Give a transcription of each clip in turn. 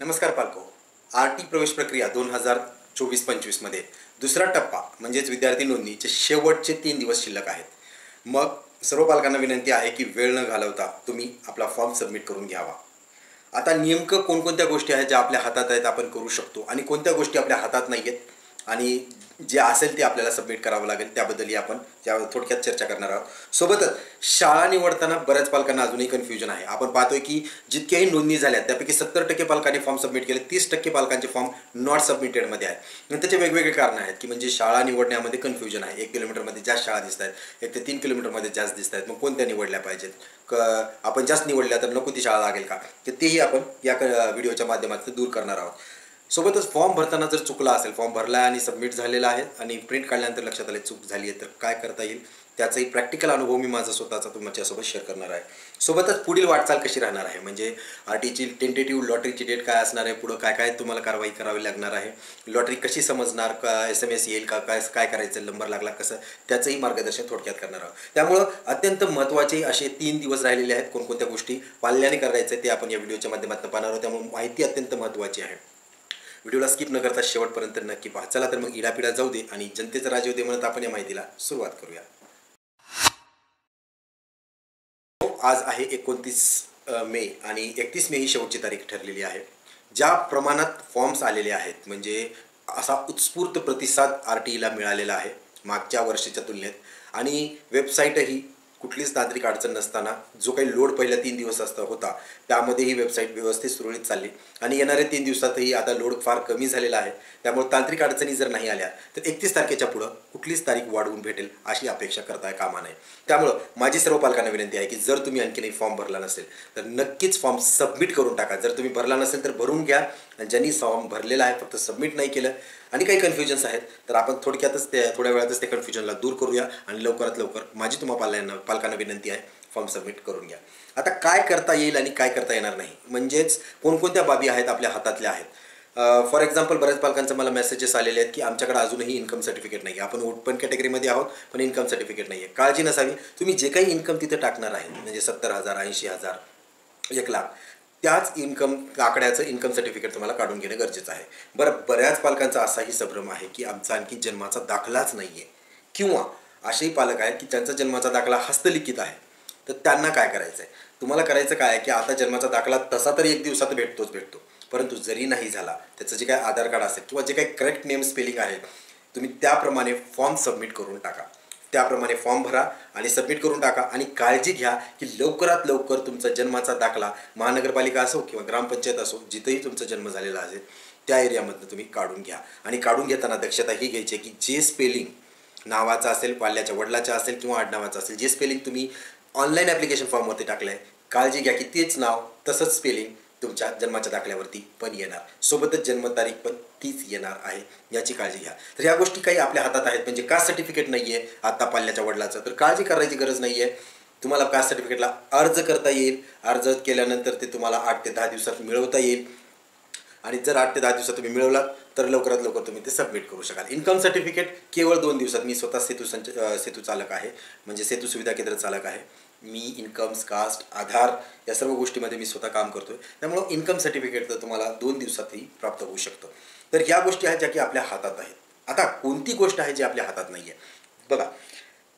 नमस्कार पालको. आरटी प्रवेश प्रक्रिया 2024-25 मध्ये दुसरा टप्पा म्हणजेच विद्यार्थी नोंदणीचे शेवटचे 3 दिवस शिल्लक आहेत. मग सर्व पालकांना विनंती आहे की वेळ न घालवता तुम्ही आपला फॉर्म सबमिट करून घ्यावा. आता नेमकं कोणकोणत्या गोष्टी आहेत ज्या आपल्या हातात आहेत आपण करू शकतो आणि कोणत्या गोष्टी आपल्या हातात नाही आहेत आणि जे असेल ते आपल्याला सबमिट करावं लागेल त्याबद्दलही आपण थोडक्यात चर्चा करणार आहोत. सोबतच शाळा निवडताना बऱ्याच पालकांना अजूनही कन्फ्युजन आहे. आपण पाहतोय की जितक्याही नोंदणी झाल्या त्यापैकी 70% पालकांनी फॉर्म सबमिट केले, 30% पालकांचे फॉर्म नॉट सबमिटेडमध्ये आहेत. आणि त्याचे वेगवेगळे कारणं आहेत की म्हणजे शाळा निवडण्यामध्ये कन्फ्युजन आहे. 1 किलोमीटरमध्ये जास्त शाळा दिसत आहेत, 1 ते 3 किलोमीटरमध्ये जास्त दिसत आहेत. मग कोणत्या निवडल्या पाहिजेत, आपण जास्त निवडल्या तर नको ती शाळा लागेल का, तर तेही आपण या व्हिडिओच्या माध्यमातून दूर करणार आहोत. सोबतच फॉर्म भरताना जर चुकला असेल, फॉर्म भरला आणि सबमिट झालेला आहे आणि प्रिंट काढल्यानंतर लक्षात आले चूक झाली आहे, तर काय करता येईल त्याचाही प्रॅक्टिकल अनुभव मी माझा स्वतःचा तुमच्यासोबत शेअर करणार आहे. सोबतच पुढील वाटचाल कशी राहणार आहे, म्हणजे आरटीची टेंटेटिव्ह लॉटरीची डेट काय असणार आहे, पुढं काय काय तुम्हाला कारवाई करावी लागणार आहे, लॉटरी कशी समजणार, का SMS येईल का, काय करायचं, नंबर लागला कसं, त्याचंही मार्गदर्शन थोडक्यात करणार आहोत. त्यामुळं अत्यंत महत्त्वाचे असे 3 दिवस राहिलेले आहेत. कोणकोणत्या गोष्टी पाल्याने करायचं ते आपण या व्हिडिओच्या माध्यमातून पाहणार आहोत. त्यामुळे माहिती अत्यंत महत्त्वाची आहे. व्हिडिओला स्किप न करता शेवटपर्यंत नक्की पहा. चला तर मग इडापिडा जाऊ दे आणि जनतेचा राज होते म्हणत आपण या माहितीला सुरुवात करूया. आज आहे 29 मे आणि 31 मे ही शेवटची तारीख ठरलेली आहे. ज्या प्रमाणात फॉर्म्स आलेले आहेत म्हणजे असा उत्स्फूर्त प्रतिसाद RTEला मिळालेला आहे मागच्या वर्षीच्या तुलनेत आणि वेबसाईटही कुठलीच तांत्रिक अडचण नसताना जो काही लोड पहिल्या 3 दिवस होता त्यामध्ये ही वेबसाईट व्यवस्थित सुरळीत चालली आणि येणाऱ्या 3 दिवसातही आता लोड फार कमी झालेला आहे. त्यामुळे तांत्रिक अडचणी जर नाही आल्या तर 31 तारखेच्या पुढं कुठलीच तारीख वाढवून भेटेल अशी अपेक्षा करता कामा नये. त्यामुळं माझी सर्व पालकांना विनंती आहे की जर तुम्ही आणखीनही फॉर्म भरला नसेल तर नक्कीच फॉर्म सबमिट करून टाका. जर तुम्ही भरला नसेल तर भरून घ्या आणि ज्यांनी फॉर्म भरलेला आहे फक्त सबमिट नाही केलं आणि काही कन्फ्युजन्स आहेत तर आपण थोड्या वेळातच ते कन्फ्युजनला दूर करूया आणि लवकरात लवकर माझी पालकांना विनंती आहे फॉर्म सबमिट करून घ्या. आता काय करता येईल आणि काय करता येणार नाही, म्हणजेच कोणकोणत्या बाबी आहेत आपल्या हातातल्या आहेत. फॉर एक्झाम्पल बऱ्याच पालकांचे मला मेसेजेस आलेले आहेत की आमच्याकडे अजूनही इन्कम सर्टिफिकेट नाही आहे, आपण ओपन कॅटेगरीमध्ये आहोत पण इन्कम सर्टिफिकेट नाही आहे. काळजी नसावी, तुम्ही जे काही इन्कम तिथे टाकणार आहे म्हणजे 70,000, 80,000, 1,00,000 त्याच इन्कम आकड्याचं इन्कम सर्टिफिकेट तुम्हाला काढून घेणं गरजेचं आहे. बऱ्याच पालकांचा असाही संभ्रम आहे की आमचा आणखी जन्माचा दाखलाच नाही आहे किंवा असेही पालक आहेत की त्यांचा जन्माचा दाखला हस्तलिखित आहे. तर त्यांना काय करायचं आहे, तुम्हाला करायचं काय आहे की आता जन्माचा दाखला तसा तरी 1 दिवसात भेटतो, परंतु जरी नाही झाला त्याचं जे काही आधार कार्ड असेल किंवा जे काही करेक्ट नेम स्पेलिंग आहे तुम्ही त्याप्रमाणे फॉर्म सबमिट करून टाका. त्याप्रमाणे फॉर्म भरा आणि सबमिट करून टाका आणि काळजी घ्या की लवकरात लवकर तुमचा जन्माचा दाखला महानगरपालिका असो किंवा ग्रामपंचायत असो जिथंही तुमचा जन्म झालेला असेल त्या एरियामधनं तुम्ही काढून घ्या. आणि काढून घेताना दक्षता ही घ्यायची की जे स्पेलिंग नावाचं असेल, पाल्याच्या वडिलाचं असेल किंवा आडनावाचं असेल, जे स्पेलिंग तुम्ही ऑनलाईन ॲप्लिकेशन फॉर्मवरती टाकलं आहे काळजी घ्या की तेच नाव तसंच स्पेलिंग तुमच्या जन्माच्या दाखल्यावरती पण येणार, सोबतच जन्मतारीख पण तीच येणार आहे याची काळजी घ्या. तर या गोष्टी काही आपल्या हातात आहेत. म्हणजे कास्ट सर्टिफिकेट नाही आहे आता पाल्याच्या वडिलाचं तर काळजी करायची गरज नाही आहे. तुम्हाला कास्ट सर्टिफिकेटला अर्ज करता येईल. अर्ज केल्यानंतर ते तुम्हाला 8 ते 10 दिवसात मिळवता येईल आणि जर 8 ते 10 दिवसात तुम्ही मिळवलात तर लवकरात लवकर तुम्ही ते सबमिट करू शकाल. इन्कम सर्टिफिकेट केवळ 2 दिवसात. मी स्वतः सेतू चालक आहे, म्हणजे सेतू सुविधा केंद्र चालक आहे. मी इन्कम्स, कास्ट, आधार या सर्व गोष्टीमध्ये मी स्वतः काम करतो आहे. त्यामुळं इन्कम सर्टिफिकेट तर तुम्हाला 2 दिवसातही प्राप्त होऊ शकतं. तर ह्या गोष्टी आहेत ज्या की आपल्या हातात आहेत. आता कोणती गोष्ट आहे जी आपल्या हातात नाही आहे बघा,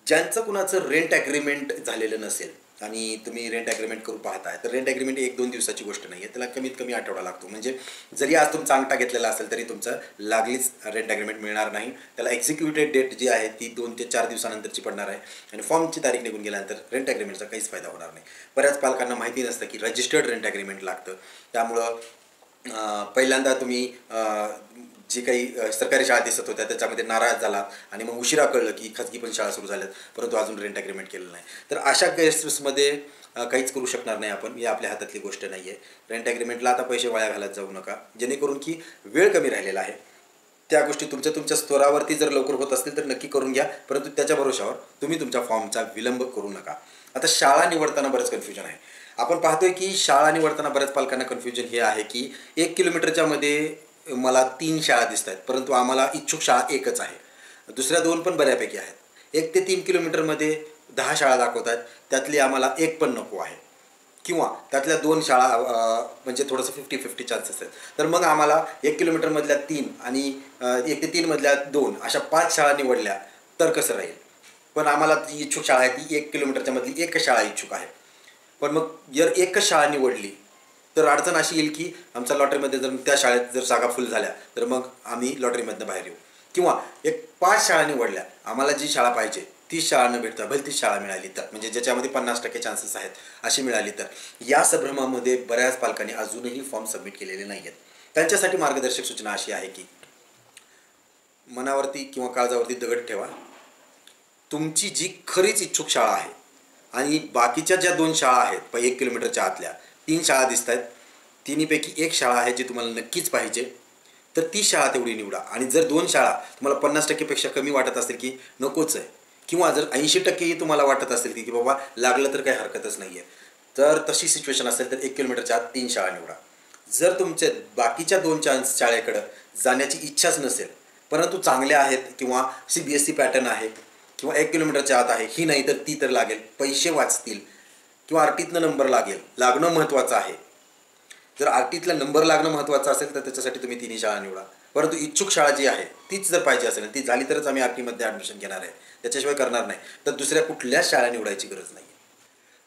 ज्यांचं कुणाचं रेंट ॲग्रीमेंट झालेलं नसेल आणि तुम्ही रेंट ॲग्रीमेंट करू पाहताय तर रेंट ॲग्रीमेंट 1-2 दिवसाची गोष्ट नाही आहे, त्याला कमीत कमी आठवडा लागतो. म्हणजे जरी आज तुमचा अंगठा घेतलेला असेल तरी तुमचं लागलीच रेंट ॲग्रीमेंट मिळणार नाही. त्याला एक्झिक्युटेड डेट जी आहे ती 2 ते 4 दिवसानंतरची पडणार आहे आणि फॉर्मची तारीख निघून गेल्यानंतर रेंट ॲग्रीमेंटचा काहीच फायदा होणार नाही. बऱ्याच पालकांना माहिती नसतं की रजिस्टर्ड रेंट ॲग्रीमेंट लागतं. त्यामुळं पहिल्यांदा तुम्ही जे काही सरकारी शाळा दिसत होत्या त्याच्यामध्ये नाराज झाला आणि मग उशिरा कळलं की खाजगी पण शाळा सुरू झाल्यात परंतु अजून रेंट ॲग्रीमेंट केलेलं नाही. तर अशा केसेसमध्ये काहीच करू शकणार नाही आपण, ही आपल्या हातातली गोष्ट नाही आहे. रेंट ॲग्रीमेंटला आता पैसे वाया घालत जाऊ नका, जेणेकरून की वेळ कमी राहिलेला आहे. त्या गोष्टी तुमच्या स्तरावरती जर लवकर होत असतील तर नक्की करून घ्या, परंतु त्याच्या भरोशावर तुम्ही तुमच्या फॉर्मचा विलंब करू नका. आता शाळा निवडताना बरंच कन्फ्युजन आहे. आपण पाहतोय की शाळा निवडताना बऱ्याच पालकांना कन्फ्युजन हे आहे की 1 किलोमीटरच्या मध्ये मला 3 शाळा दिसत आहेत परंतु आम्हाला इच्छुक शाळा एकच आहे. दुसऱ्या 2 पण बऱ्यापैकी आहेत. 1 ते 3 किलोमीटरमध्ये 10 शाळा दाखवत आहेत, त्यातली आम्हाला 1 पण नको आहे. किंवा त्यातल्या 2 शाळा म्हणजे थोडंसं 50-50 चान्सेस आहेत, तर मग आम्हाला 1 किलोमीटरमधल्या 3 आणि 1 ते 3 मधल्या 2 अशा 5 शाळा निवडल्या तर कसं राहील? पण आम्हाला जी इच्छुक शाळा आहे ती 1 किलोमीटरच्या मधली एकच शाळा इच्छुक आहे. पण मग जर एकच शाळा निवडली तर अडचण अशी येईल की आमच्या लॉटरीमध्ये जर त्या शाळेत जर जागा फुल झाल्या तर मग आम्ही लॉटरीमधनं बाहेर येऊ. किंवा 5 शाळा निवडल्या, आम्हाला जी शाळा पाहिजे तीच शाळा न भेटता भलतीच शाळा मिळाली तर, म्हणजे ज्याच्यामध्ये 50% चान्सेस आहेत अशी मिळाली तर, या संभ्रमामध्ये बऱ्याच पालकांनी अजूनही फॉर्म सबमिट केलेले नाही आहेत. त्यांच्यासाठी मार्गदर्शक सूचना अशी आहे की मनावरती किंवा काळजावरती दगड ठेवा. तुमची जी खरीच इच्छुक शाळा आहे आणि बाकीच्या ज्या 2 शाळा आहेत 1 किलोमीटरच्या आतल्या 3 शाळा दिसत आहेत, तिन्हीपैकी एक शाळा आहे जी तुम्हाला नक्कीच पाहिजे, तर ती शाळा तेवढी निवडा. आणि जर 2 शाळा तुम्हाला 50% पेक्षा कमी वाटत असेल की नकोच आहे, किंवा जर 80%ही तुम्हाला वाटत असेल की बाबा लागलं तर काही हरकतच नाही आहे, तर तशी सिच्युएशन असेल तर 1 किलोमीटरच्या आत 3 शाळा निवडा. जर तुमच्या बाकीच्या 2 शाळेकडं जाण्याची इच्छाच नसेल, परंतु चांगल्या आहेत किंवा CBSE पॅटर्न आहे किंवा 1 किलोमीटरच्या आत आहे, ही नाही तर ती तर लागेल, पैसे वाचतील किंवा आरटीतनं नंबर लागणं महत्त्वाचं आहे. जर आरटीतला नंबर लागणं महत्त्वाचं असेल तर त्याच्यासाठी तुम्ही 3 शाळा निवडा. परंतु इच्छुक शाळा जी आहे तीच जर पाहिजे असेल, ती झाली तरच आम्ही आरटीमध्ये ॲडमिशन घेणार आहे, त्याच्याशिवाय करणार नाही, तर दुसऱ्या कुठल्याच शाळा निवडायची गरज नाही.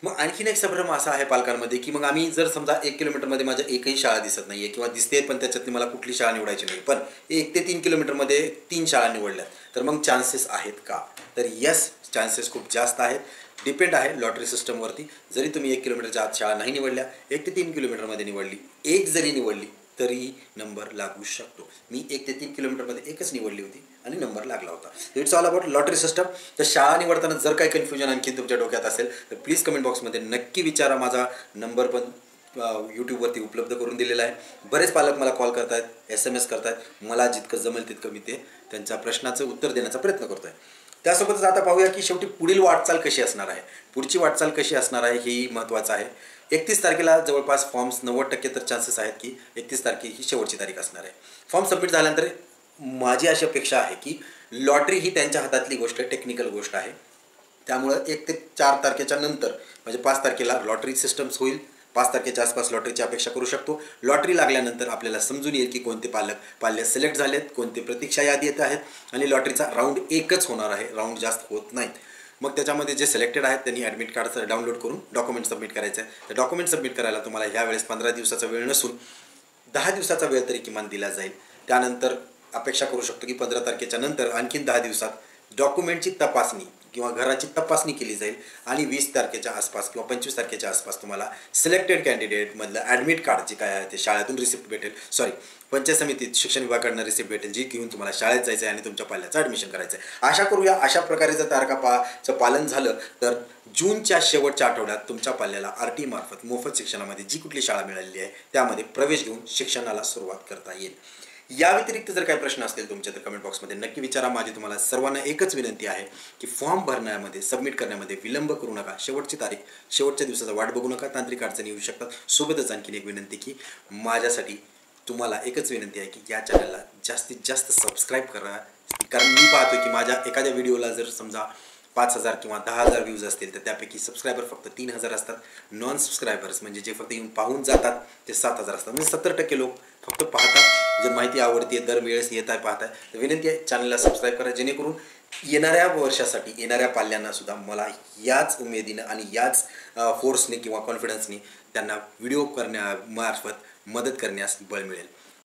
मग आणखीन एक संभ्रम असा आहे पालकांमध्ये की मग आम्ही जर समजा 1 किलोमीटरमध्ये माझ्या एकही शाळा दिसत नाही आहे किंवा दिसते पण त्याच्यातली मला कुठली शाळा निवडायची नाही, पण 1 ते 3 किलोमीटरमध्ये 3 शाळा निवडल्या तर मग चान्सेस आहेत का? तर यस, चान्सेस खूप जास्त आहेत. डिपेंड आहे लॉटरी सिस्टमवरती. जरी तुम्ही 1 किलोमीटरच्या आत शाळा नाही निवडल्या, 1 ते 3 किलोमीटरमध्ये निवडली, एक जरी निवडली तरी नंबर लागू शकतो. मी 1 ते 3 किलोमीटरमध्ये एकच निवडली होती आणि नंबर लागला होता. It's all about lottery system. तर शाळा निवडताना जर काही कन्फ्युजन आणखी तुमच्या डोक्यात असेल तर प्लीज कमेंट बॉक्समध्ये नक्की विचारा. माझा नंबर पण यूट्यूबवरती उपलब्ध करून दिलेला आहे. बरेच पालक मला कॉल करत आहेत, SMS करत आहेत. मला जितकं जमेल तितकं मी ते त्यांच्या प्रश्नाचं उत्तर देण्याचा प्रयत्न करतो आहे. त्यासोबतच आता पाहूया की शेवटी पुढील वाटचाल कशी असणार आहे. पुढची वाटचाल कशी असणार आहे हेही महत्त्वाचं आहे. 31 तारखेला जवळपास फॉर्म्स 90% तर चान्सेस आहेत की 31 तारखे ही शेवटची तारीख असणार आहे. फॉर्म सबमिट झाल्यानंतर माझी अशी अपेक्षा आहे की लॉटरी ही त्यांच्या हातातली गोष्ट, टेक्निकल गोष्ट आहे. त्यामुळं 1 ते 4 तारखेच्या नंतर म्हणजे 5 तारखेला लॉटरी सिस्टम्स होईल. 5 तारखेच्या आसपास लॉटरीची अपेक्षा करू शकतो. लॉटरी लागल्यानंतर आपल्याला समजून येईल की कोणते पाल्य सिलेक्ट झालेत, कोणते प्रतीक्षा यादीत आहेत आणि लॉटरीचा राऊंड एकच होणार आहे, राऊंड जास्त होत नाहीत. मग त्याच्यामध्ये जे सिलेक्टेड आहेत त्यांनी ॲडमिट कार्डचं डाउनलोड करून डॉक्युमेंट सबमिट करायचं आहे. तर डॉक्युमेंट सबमिट करायला तुम्हाला ह्यावेळेस 15 दिवसाचा वेळ नसून 10 दिवसाचा वेळ तरी किमान दिला जाईल. त्यानंतर अपेक्षा करू शकतो की 15 तारखेच्या नंतर आणखीन 10 दिवसात डॉक्युमेंटची तपासणी किंवा घराची तपासणी केली जाईल आणि 20 तारखेच्या आसपास किंवा 25 तारखेच्या आसपास तुम्हाला सिलेक्टेड कॅन्डिडेटमधलं ॲडमिट कार्ड जे काय आहे ते शाळेतून रिसिप्ट भेटेल, पंचायत समितीत शिक्षण विभागाकडनं रिसिप्ट भेटेल, जी घेऊन तुम्हाला शाळेत जायचं आहे आणि तुमच्या पाल्याचं ॲडमिशन करायचं आहे. आशा करूया अशा प्रकारे जर तारखाचं पालन झालं तर जूनच्या शेवटच्या आठवड्यात तुमच्या पाल्याला RT मार्फत मोफत शिक्षणामध्ये जी कुठली शाळा मिळालेली आहे त्यामध्ये प्रवेश घेऊन शिक्षणाला सुरुवात करता येईल. या व्यतिरिक्त जर काही प्रश्न असतील तुमच्या तर कमेंट बॉक्समध्ये नक्की विचारा. माझी तुम्हाला सर्वांना एकच विनंती आहे की फॉर्म भरण्यामध्ये, सबमिट करण्यामध्ये विलंब करू नका. शेवटची तारीख, शेवटच्या दिवसाचा वाट बघू नका. तांत्रिक अडचणी येऊ शकतात. सोबतच आणखीन एक विनंती की माझ्यासाठी तुम्हाला एकच विनंती आहे की या चॅनलला जास्तीत जास्त सबस्क्राईब करा. कारण मी पाहतो की माझ्या एखाद्या व्हिडिओला जर समजा 5,000 किंवा 10,000 व्ह्यूज असतील तर त्यापैकी सबस्क्रायबर फक्त 3,000 असतात. नॉन सबस्क्रायबर्स म्हणजे जे फक्त येऊन पाहून जातात ते 7,000 असतात. म्हणजे 70% लोक फक्त पाहतात. जर माहिती आवडते आहे, दरवेळेस येत आहे, पाहत आहे, तर विनंती आहे चॅनलला सबस्क्राईब करा, जेणेकरून येणाऱ्या वर्षासाठी येणाऱ्या पाल्यांना सुद्धा मला याच उमेदीनं आणि याच फोर्सने किंवा कॉन्फिडन्सने त्यांना व्हिडिओ करण्यामार्फत मदत करण्यास बळ मिळेल.